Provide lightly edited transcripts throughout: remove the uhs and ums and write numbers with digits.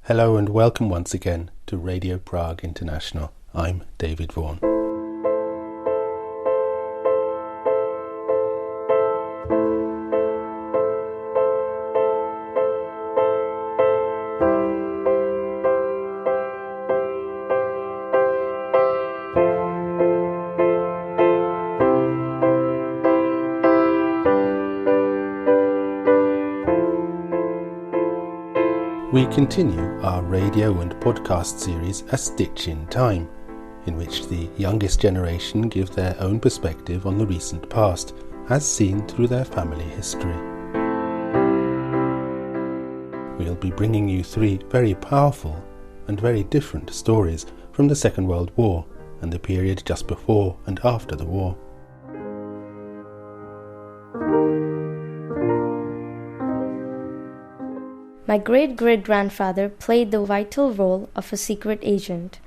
Hello and welcome once again to Radio Prague International. I'm David Vaughan. We continue our radio and podcast series A Stitch in Time, in which the youngest generation give their own perspective on the recent past, as seen through their family history. We'll be bringing you three very powerful and very different stories from the Second World War and the period just before and after the war. My great-great-grandfather played the vital role of a secret agent.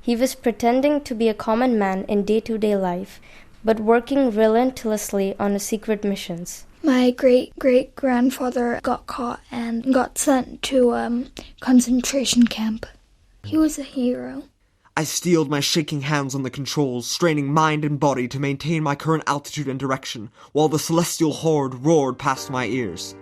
He was pretending to be a common man in day-to-day life, but working relentlessly on his secret missions. My great-great-grandfather got caught and got sent to a concentration camp. He was a hero. I steeled my shaking hands on the controls, straining mind and body to maintain my current altitude and direction, while the celestial horde roared past my ears.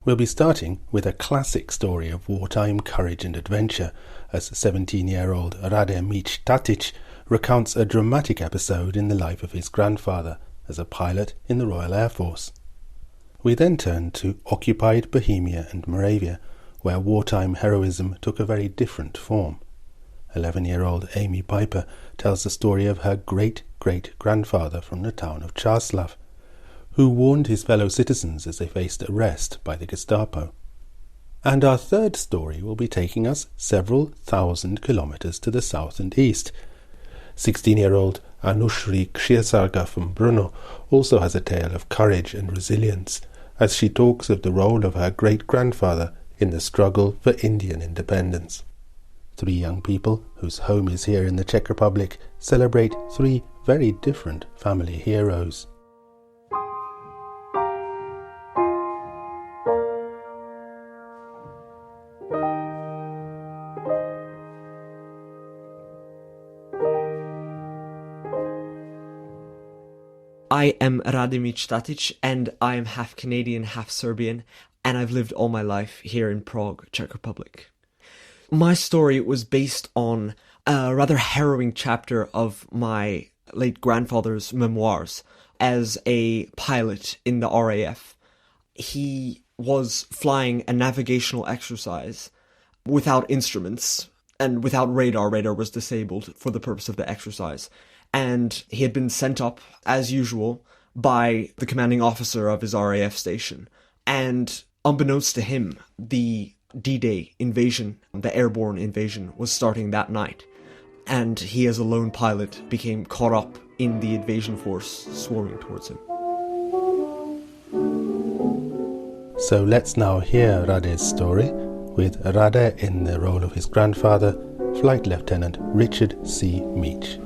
We'll be starting with a classic story of wartime courage and adventure, as 17-year-old Rade Meech-Tatić recounts a dramatic episode in the life of his grandfather as a pilot in the Royal Air Force. We then turn to occupied Bohemia and Moravia, where wartime heroism took a very different form. 11-year-old Amy Piper tells the story of her great-great-grandfather from the town of Čáslav, who warned his fellow citizens as they faced arrest by the Gestapo. And our third story will be taking us several thousand kilometres to the south and east. 16-year-old Anushree Kshirsagar from Brno also has a tale of courage and resilience, as she talks of the role of her great-grandfather in the struggle for Indian independence. Three young people, whose home is here in the Czech Republic, celebrate three very different family heroes. I am Rade Meech-Tatić, and I am half Canadian, half Serbian, and I've lived all my life here in Prague, Czech Republic. My story was based on a rather harrowing chapter of my late grandfather's memoirs as a pilot in the RAF. He was flying a navigational exercise without instruments and without radar. Radar was disabled for the purpose of the exercise. And he had been sent up, as usual, by the commanding officer of his RAF station. And unbeknownst to him, the D-Day invasion, the airborne invasion, was starting that night. And he, as a lone pilot, became caught up in the invasion force swarming towards him. So let's now hear Rade's story, with Rade in the role of his grandfather, Flight Lieutenant Richard C. Meech.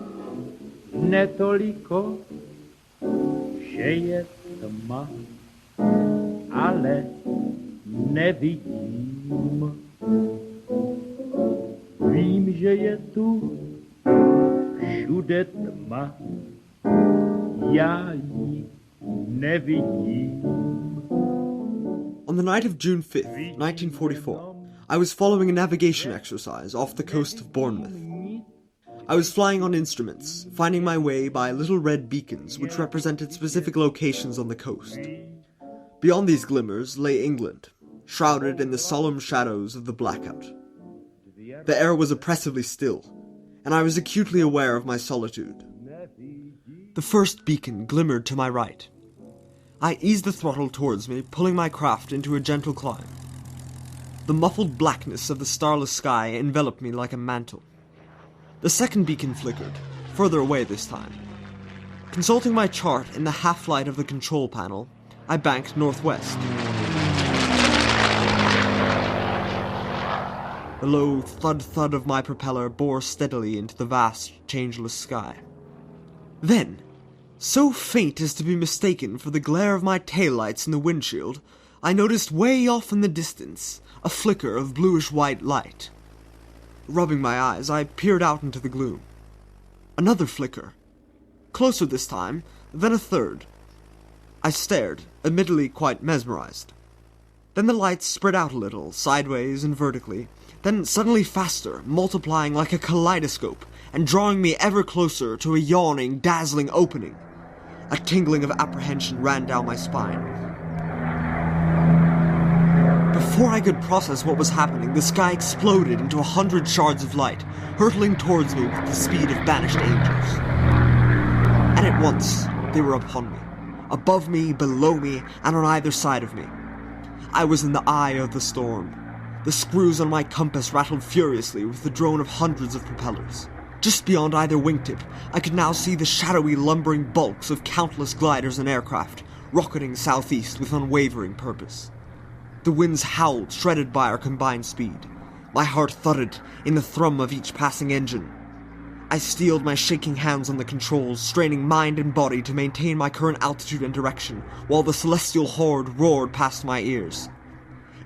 Netoliko, že je tma, ale nevidím. Vím, že je tu všude tma, já ji nevidím. On the night of June 5th, 1944, I was following a navigation exercise off the coast of Bournemouth. I was flying on instruments, finding my way by little red beacons which represented specific locations on the coast. Beyond these glimmers lay England, shrouded in the solemn shadows of the blackout. The air was oppressively still, and I was acutely aware of my solitude. The first beacon glimmered to my right. I eased the throttle towards me, pulling my craft into a gentle climb. The muffled blackness of the starless sky enveloped me like a mantle. The second beacon flickered, further away this time. Consulting my chart in the half-light of the control panel, I banked northwest. The low thud-thud of my propeller bore steadily into the vast, changeless sky. Then, so faint as to be mistaken for the glare of my taillights in the windshield, I noticed way off in the distance a flicker of bluish-white light. Rubbing my eyes, I peered out into the gloom. Another flicker. Closer this time, then a third. I stared, admittedly quite mesmerized. Then the lights spread out a little, sideways and vertically, then suddenly faster, multiplying like a kaleidoscope, and drawing me ever closer to a yawning, dazzling opening. A tingling of apprehension ran down my spine. Before I could process what was happening, the sky exploded into 100 shards of light, hurtling towards me with the speed of banished angels. And at once, they were upon me. Above me, below me, and on either side of me. I was in the eye of the storm. The screws on my compass rattled furiously with the drone of hundreds of propellers. Just beyond either wingtip, I could now see the shadowy, lumbering bulks of countless gliders and aircraft, rocketing southeast with unwavering purpose. The winds howled, shredded by our combined speed. My heart thudded in the thrum of each passing engine. I steeled my shaking hands on the controls, straining mind and body to maintain my current altitude and direction, while the celestial horde roared past my ears.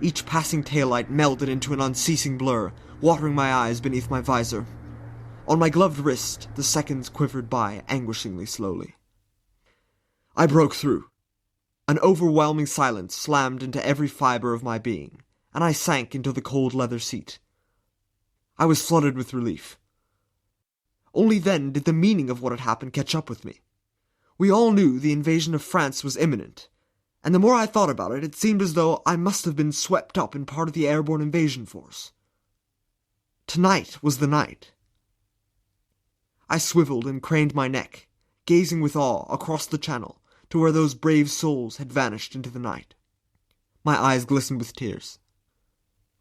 Each passing taillight melded into an unceasing blur, watering my eyes beneath my visor. On my gloved wrist, the seconds quivered by anguishingly slowly. I broke through. An overwhelming silence slammed into every fiber of my being, and I sank into the cold leather seat. I was flooded with relief. Only then did the meaning of what had happened catch up with me. We all knew the invasion of France was imminent, and the more I thought about it, it seemed as though I must have been swept up in part of the airborne invasion force. Tonight was the night. I swiveled and craned my neck, gazing with awe across the channel to where those brave souls had vanished into the night. My eyes glistened with tears.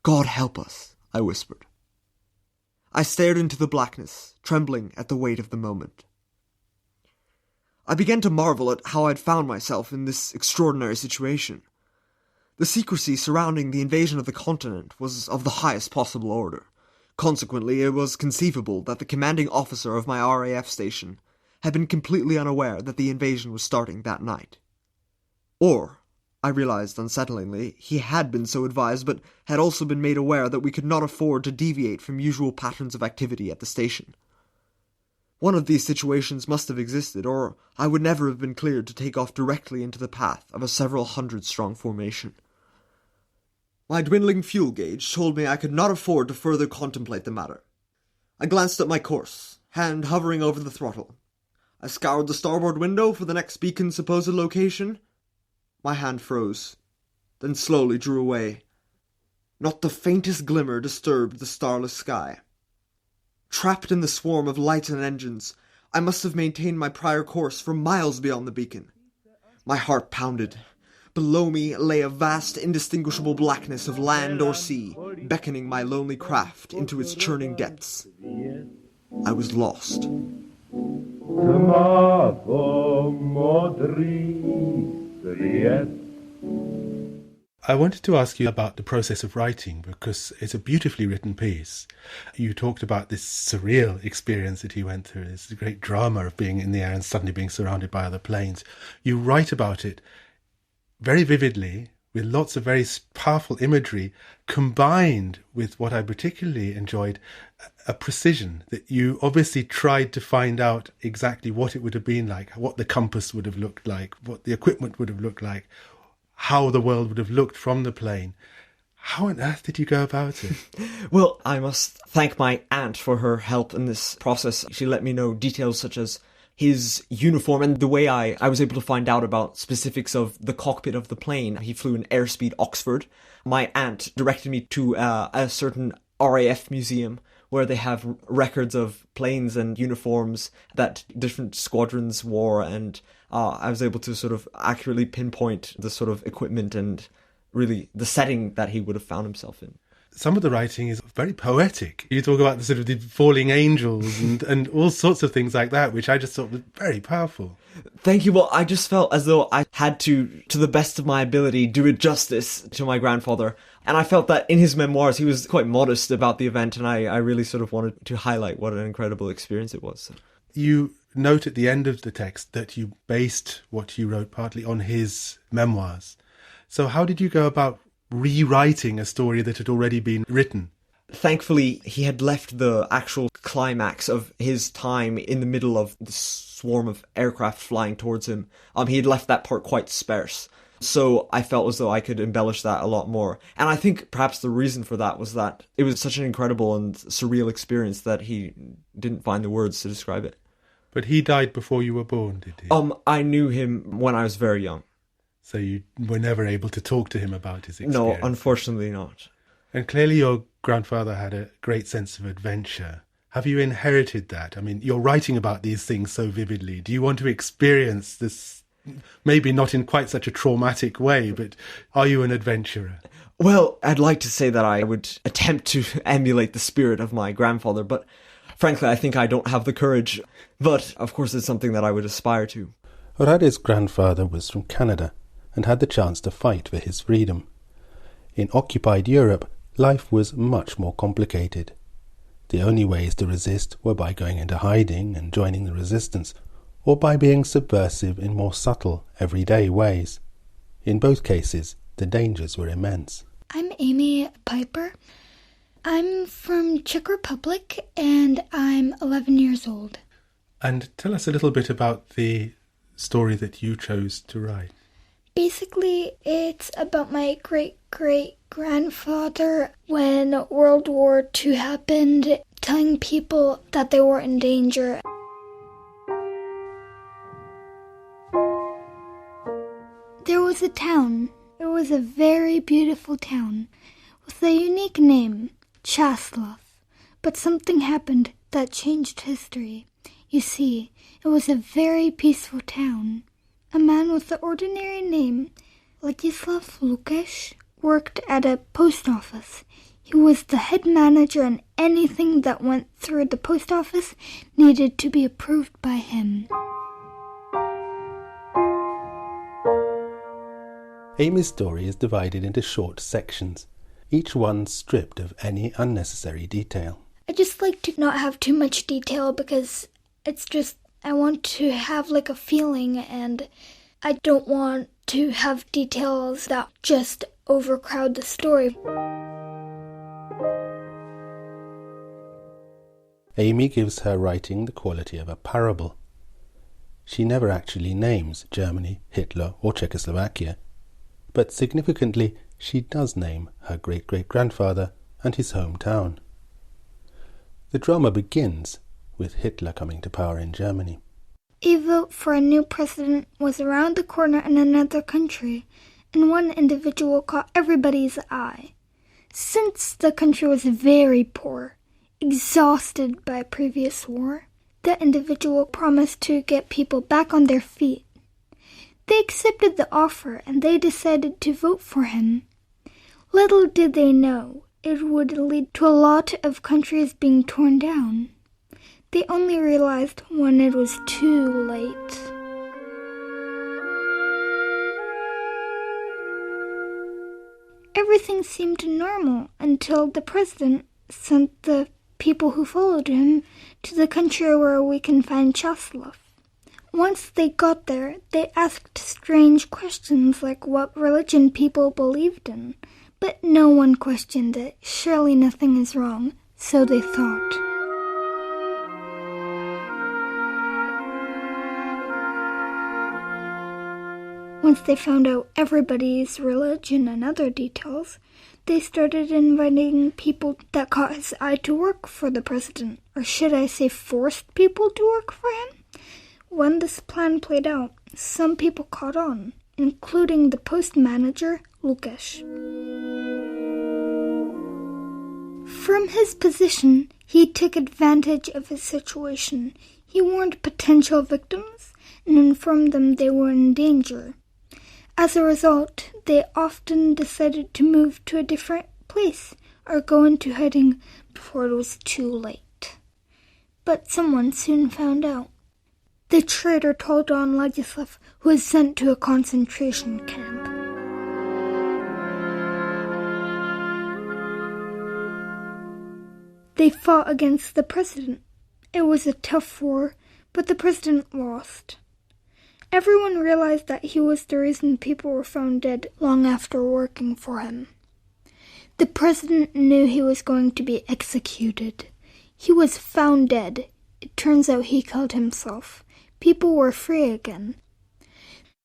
"God help us," I whispered. I stared into the blackness, trembling at the weight of the moment. I began to marvel at how I'd found myself in this extraordinary situation. The secrecy surrounding the invasion of the continent was of the highest possible order. Consequently, it was conceivable that the commanding officer of my RAF station had been completely unaware that the invasion was starting that night. Or, I realized unsettlingly, he had been so advised, but had also been made aware that we could not afford to deviate from usual patterns of activity at the station. One of these situations must have existed, or I would never have been cleared to take off directly into the path of a several hundred-strong formation. My dwindling fuel gauge told me I could not afford to further contemplate the matter. I glanced at my course, hand hovering over the throttle. I scoured the starboard window for the next beacon's supposed location. My hand froze, then slowly drew away. Not the faintest glimmer disturbed the starless sky. Trapped in the swarm of lights and engines, I must have maintained my prior course for miles beyond the beacon. My heart pounded. Below me lay a vast, indistinguishable blackness of land or sea, beckoning my lonely craft into its churning depths. I was lost. I wanted to ask you about the process of writing, because it's a beautifully written piece. You talked about this surreal experience that you went through, this great drama of being in the air and suddenly being surrounded by other planes. You write about it very vividly, with lots of very powerful imagery, combined with what I particularly enjoyed, a precision that you obviously tried to find out exactly what it would have been like, what the compass would have looked like, what the equipment would have looked like, how the world would have looked from the plane. How on earth did you go about it? Well, I must thank my aunt for her help in this process. She let me know details such as his uniform and the way I was able to find out about specifics of the cockpit of the plane. He flew in Airspeed Oxford. My aunt directed me to a certain RAF museum where they have records of planes and uniforms that different squadrons wore, and I was able to sort of accurately pinpoint the sort of equipment and really the setting that he would have found himself in. some of the writing is very poetic. You talk about the sort of the falling angels and all sorts of things like that, which I just thought was very powerful. Thank you. Well, I just felt as though I had to the best of my ability, do it justice to my grandfather. And I felt that in his memoirs, he was quite modest about the event, and I really sort of wanted to highlight what an incredible experience it was. So. You note at the end of the text that you based what you wrote partly on his memoirs. So how did you go about rewriting a story that had already been written? Thankfully, he had left the actual climax of his time in the middle of the swarm of aircraft flying towards him. He had left that part quite sparse. So I felt as though I could embellish that a lot more. And I think perhaps the reason for that was that it was such an incredible and surreal experience that he didn't find the words to describe it. But he died before you were born, did he? I knew him when I was very young. So you were never able to talk to him about his experience? No, unfortunately not. And clearly your grandfather had a great sense of adventure. Have you inherited that? I mean, you're writing about these things so vividly. Do you want to experience this, maybe not in quite such a traumatic way, but are you an adventurer? Well, I'd like to say that I would attempt to emulate the spirit of my grandfather, but frankly, I think I don't have the courage. But, of course, it's something that I would aspire to. Rade's grandfather was from Canada and had the chance to fight for his freedom. In occupied Europe, life was much more complicated. The only ways to resist were by going into hiding and joining the resistance, or by being subversive in more subtle, everyday ways. In both cases, the dangers were immense. I'm Amy Piper. I'm from Czech Republic and I'm 11 years old. And tell us a little bit about the story that you chose to write. Basically, it's about my great-great-grandfather when World War II happened, telling people that they were in danger. There was a town. It was a very beautiful town with a unique name, Čáslav. But something happened that changed history. You see, it was a very peaceful town. A man with the ordinary name, Ladislav Lukáš, worked at a post office. He was the head manager, and anything that went through the post office needed to be approved by him. Amy's story is divided into short sections, each one stripped of any unnecessary detail. I just like to not have too much detail because it's just, I want to have like a feeling, and I don't want to have details that just overcrowd the story. Amy gives her writing the quality of a parable. She never actually names Germany, Hitler or Czechoslovakia, but significantly she does name her great-great-grandfather and his hometown. The drama begins with Hitler coming to power in Germany. A vote for a new president was around the corner in another country, and one individual caught everybody's eye. Since the country was very poor, exhausted by a previous war, the individual promised to get people back on their feet. They accepted the offer and they decided to vote for him. Little did they know it would lead to a lot of countries being torn down. They only realized when it was too late. Everything seemed normal until the president sent the people who followed him to the country where we can find Čáslav. Once they got there, they asked strange questions like what religion people believed in. But no one questioned it. Surely nothing is wrong, so they thought. Once they found out everybody's religion and other details, they started inviting people that caught his eye to work for the president. Or should I say forced people to work for him? When this plan played out, some people caught on, including the post manager, Lukáš. From his position, he took advantage of his situation. He warned potential victims and informed them they were in danger. As a result, they often decided to move to a different place or go into hiding before it was too late. But someone soon found out. The traitor told on Ladislav, who was sent to a concentration camp. They fought against the president. It was a tough war, but the president lost. Everyone realized that he was the reason people were found dead long after working for him. The president knew he was going to be executed. He was found dead. It turns out he killed himself. People were free again.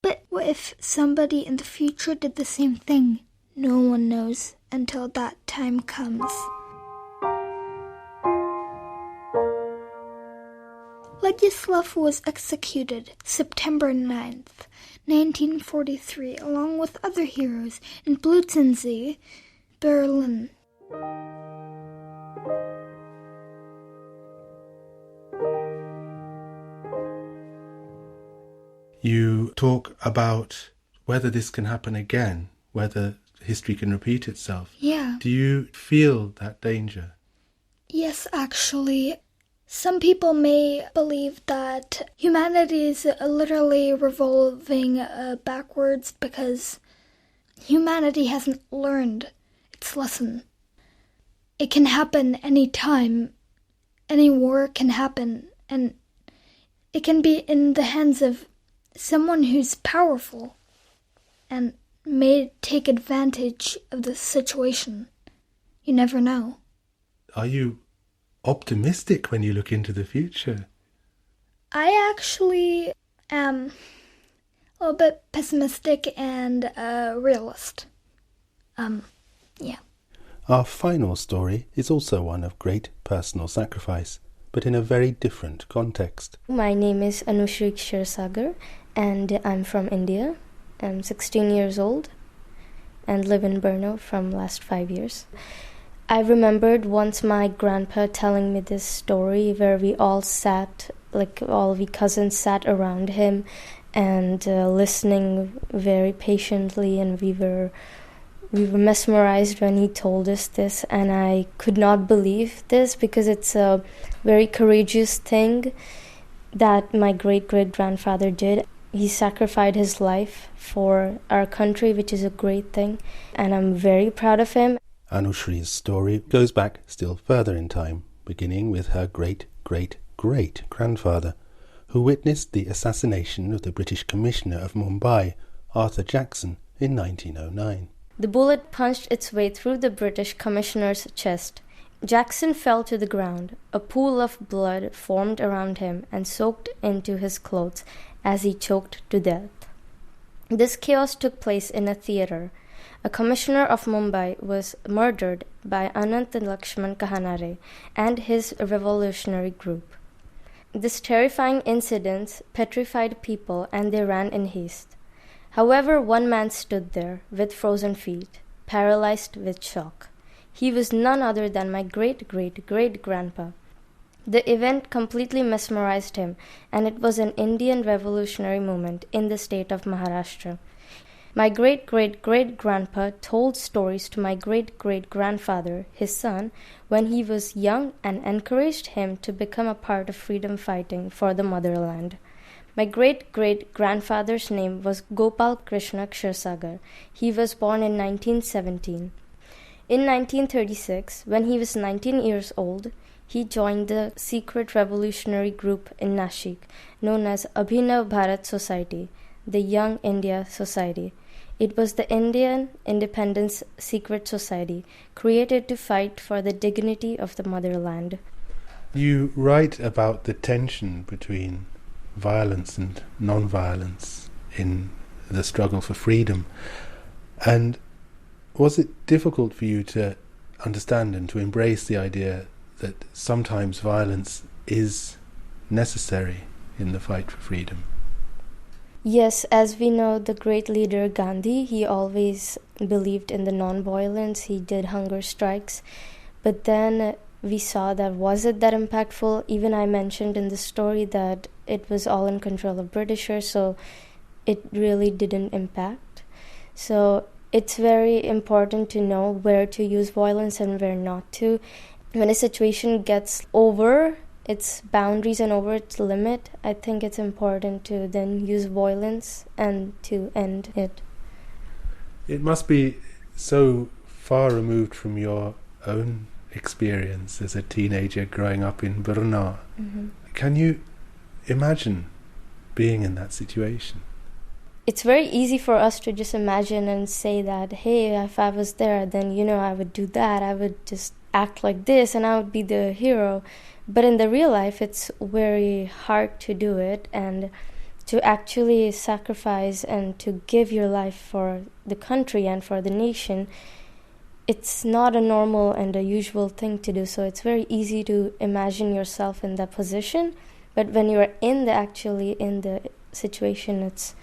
But what if somebody in the future did the same thing? No one knows until that time comes. Ladislav was executed September 9th, 1943, along with other heroes in Blutzensee, Berlin. You talk about whether this can happen again, whether history can repeat itself. Yeah. Do you feel that danger? Yes, actually. Some people may believe that humanity is literally revolving backwards because humanity hasn't learned its lesson. It can happen any time. Any war can happen, and it can be in the hands of someone who's powerful and may take advantage of the situation. You never know. Are you optimistic when you look into the future? I actually am a little bit pessimistic and realist. Yeah. Our final story is also one of great personal sacrifice, but in a very different context. My name is Anushree Kshirsagar, and I'm from India. I'm 16 years old and live in Brno from last 5 years. I remembered once my grandpa telling me this story where we all sat, like all we cousins sat around him and listening very patiently, and we were mesmerized when he told us this, and I could not believe this because it's a very courageous thing that my great-great-grandfather did. He sacrificed his life for our country, which is a great thing, and I'm very proud of him. Anushree's story goes back still further in time, beginning with her great-great-great-grandfather, who witnessed the assassination of the British Commissioner of Mumbai, Arthur Jackson, in 1909. The bullet punched its way through the British Commissioner's chest. Jackson fell to the ground. A pool of blood formed around him and soaked into his clothes as he choked to death. This chaos took place in a theatre. A commissioner of Mumbai was murdered by Anant Lakshman Kahanare and his revolutionary group. This terrifying incident petrified people, and they ran in haste. However, one man stood there with frozen feet, paralyzed with shock. He was none other than my great-great-great-grandpa. The event completely mesmerized him, and it was an Indian revolutionary movement in the state of Maharashtra. My great-great-great-grandpa told stories to my great-great-grandfather, his son, when he was young, and encouraged him to become a part of freedom fighting for the motherland. My great-great-grandfather's name was Gopal Krishna Kshirsagar. He was born in 1917. In 1936, when he was 19 years old, he joined the secret revolutionary group in Nashik, known as Abhinav Bharat Society, the Young India Society. It was the Indian Independence Secret Society, created to fight for the dignity of the motherland. You write about the tension between violence and non-violence in the struggle for freedom. And was it difficult for you to understand and to embrace the idea that sometimes violence is necessary in the fight for freedom? Yes, as we know, the great leader Gandhi, he always believed in the non-violence. He did hunger strikes. But then we saw that was it that impactful? Even I mentioned in the story that it was all in control of Britishers, so it really didn't impact. So It's very important to know where to use violence and where not to. When a situation gets over its boundaries and over its limit, I think it's important to then use violence and to end it. It must be so far removed from your own experience as a teenager growing up in Brno. Mm-hmm. Can you imagine being in that situation? It's very easy for us to just imagine and say that, hey, if I was there, then, I would do that. I would just act like this and I would be the hero. But in the real life, it's very hard to do it, and to actually sacrifice and to give your life for the country and for the nation, it's not a normal and a usual thing to do. So it's very easy to imagine yourself in that position. But when you're in the situation, it's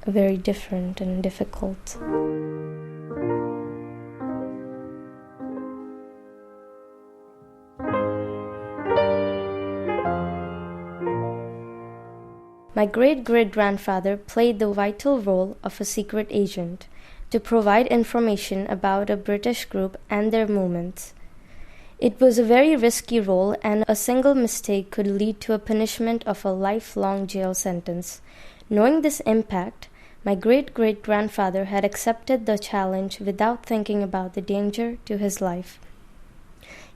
very different and difficult. My great-great-grandfather played the vital role of a secret agent to provide information about a British group and their movements. It was a very risky role, and a single mistake could lead to a punishment of a lifelong jail sentence. Knowing this impact, my great-great-grandfather had accepted the challenge without thinking about the danger to his life.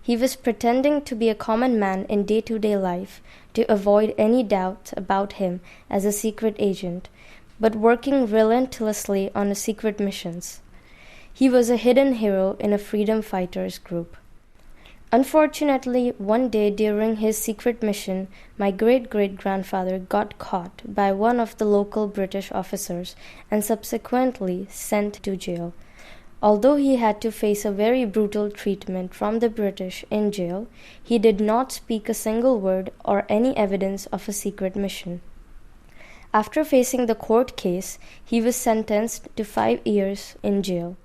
He was pretending to be a common man in day-to-day life to avoid any doubt about him as a secret agent, but working relentlessly on secret missions. He was a hidden hero in a freedom fighters group. Unfortunately, one day during his secret mission, my great-great-grandfather got caught by one of the local British officers and subsequently sent to jail. Although he had to face a very brutal treatment from the British in jail, he did not speak a single word or any evidence of a secret mission. After facing the court case, he was sentenced to 5 years in jail.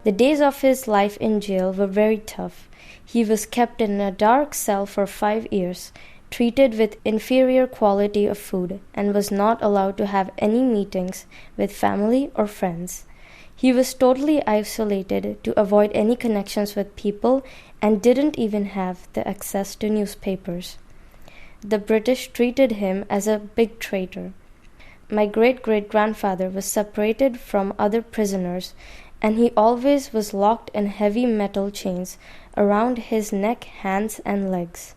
The days of his life in jail were very tough. He was kept in a dark cell for 5 years, treated with inferior quality of food, and was not allowed to have any meetings with family or friends. He was totally isolated to avoid any connections with people and didn't even have the access to newspapers. The British treated him as a big traitor. My great-great-grandfather was separated from other prisoners, and he always was locked in heavy metal chains around his neck, hands, and legs.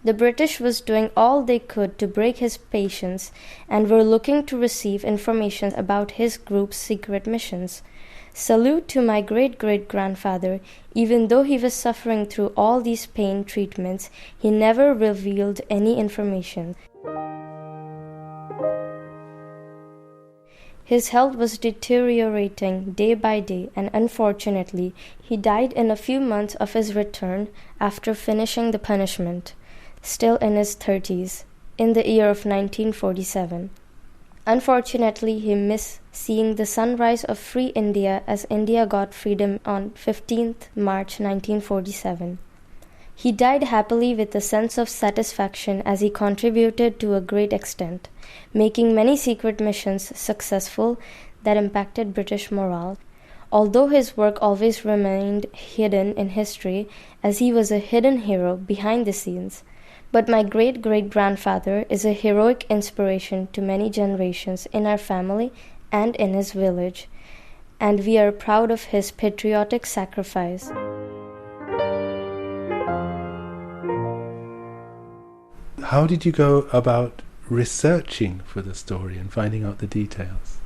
The British was doing all they could to break his patience and were looking to receive information about his group's secret missions. Salute to my great-great-grandfather. Even though he was suffering through all these pain treatments, he never revealed any information. His health was deteriorating day by day, and unfortunately, he died in a few months of his return after finishing the punishment, still in his 30s, in the year of 1947. Unfortunately, he missed seeing the sunrise of free India as India got freedom on 15th March 1947. He died happily with a sense of satisfaction as he contributed to a great extent, making many secret missions successful that impacted British morale, although his work always remained hidden in history as he was a hidden hero behind the scenes. But my great-great-grandfather is a heroic inspiration to many generations in our family and in his village, and we are proud of his patriotic sacrifice. How did you go about researching for the story and finding out the details?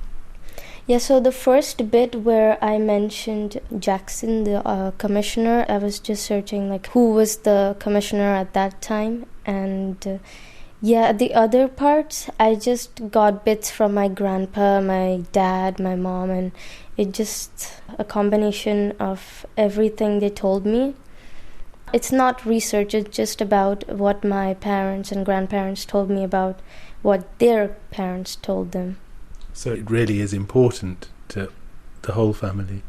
Yeah, so the first bit where I mentioned Jackson, the commissioner, I was just searching who was the commissioner at that time. And the other parts, I just got bits from my grandpa, my dad, my mom, and it just a combination of everything they told me. It's not research, it's just about what my parents and grandparents told me about what their parents told them. So it really is important to the whole family.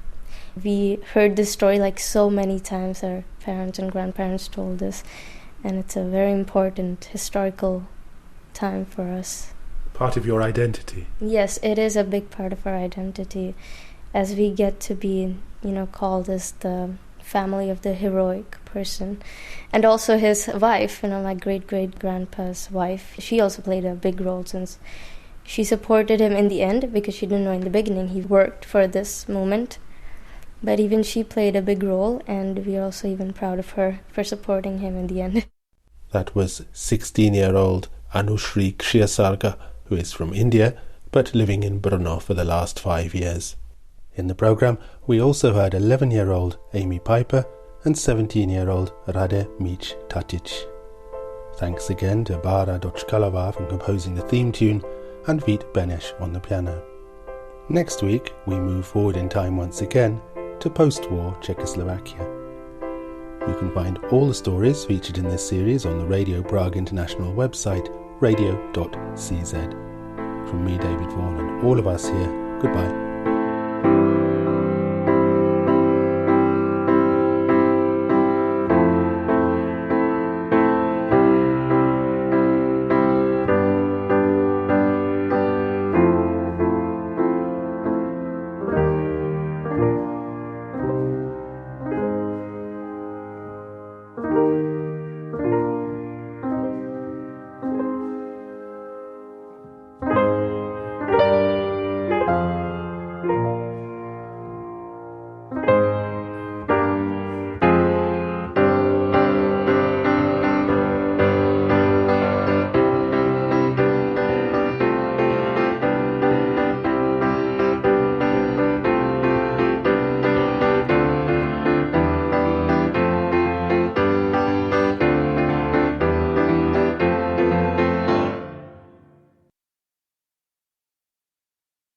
We heard this story so many times, our parents and grandparents told us, and it's a very important historical time for us. part of your identity. Yes, it is a big part of our identity, as we get to be, called as the family of the heroic person. And also his wife, my great-great-grandpa's wife, she also played a big role, since she supported him in the end, because she didn't know in the beginning he worked for this moment. But even she played a big role, and we are also even proud of her for supporting him in the end. That was 16-year-old Anushree Kshirsagar, who is from India, but living in Brno for the last 5 years. In the programme, we also heard 11-year-old Amy Piper and 17-year-old Rade Meech-Tatić. Thanks again to Bára Dočkalová for composing the theme tune and Vít Beneš on the piano. Next week, we move forward in time once again to post-war Czechoslovakia. You can find all the stories featured in this series on the Radio Prague International website, radio.cz. From me, David Vaughan, and all of us here, goodbye.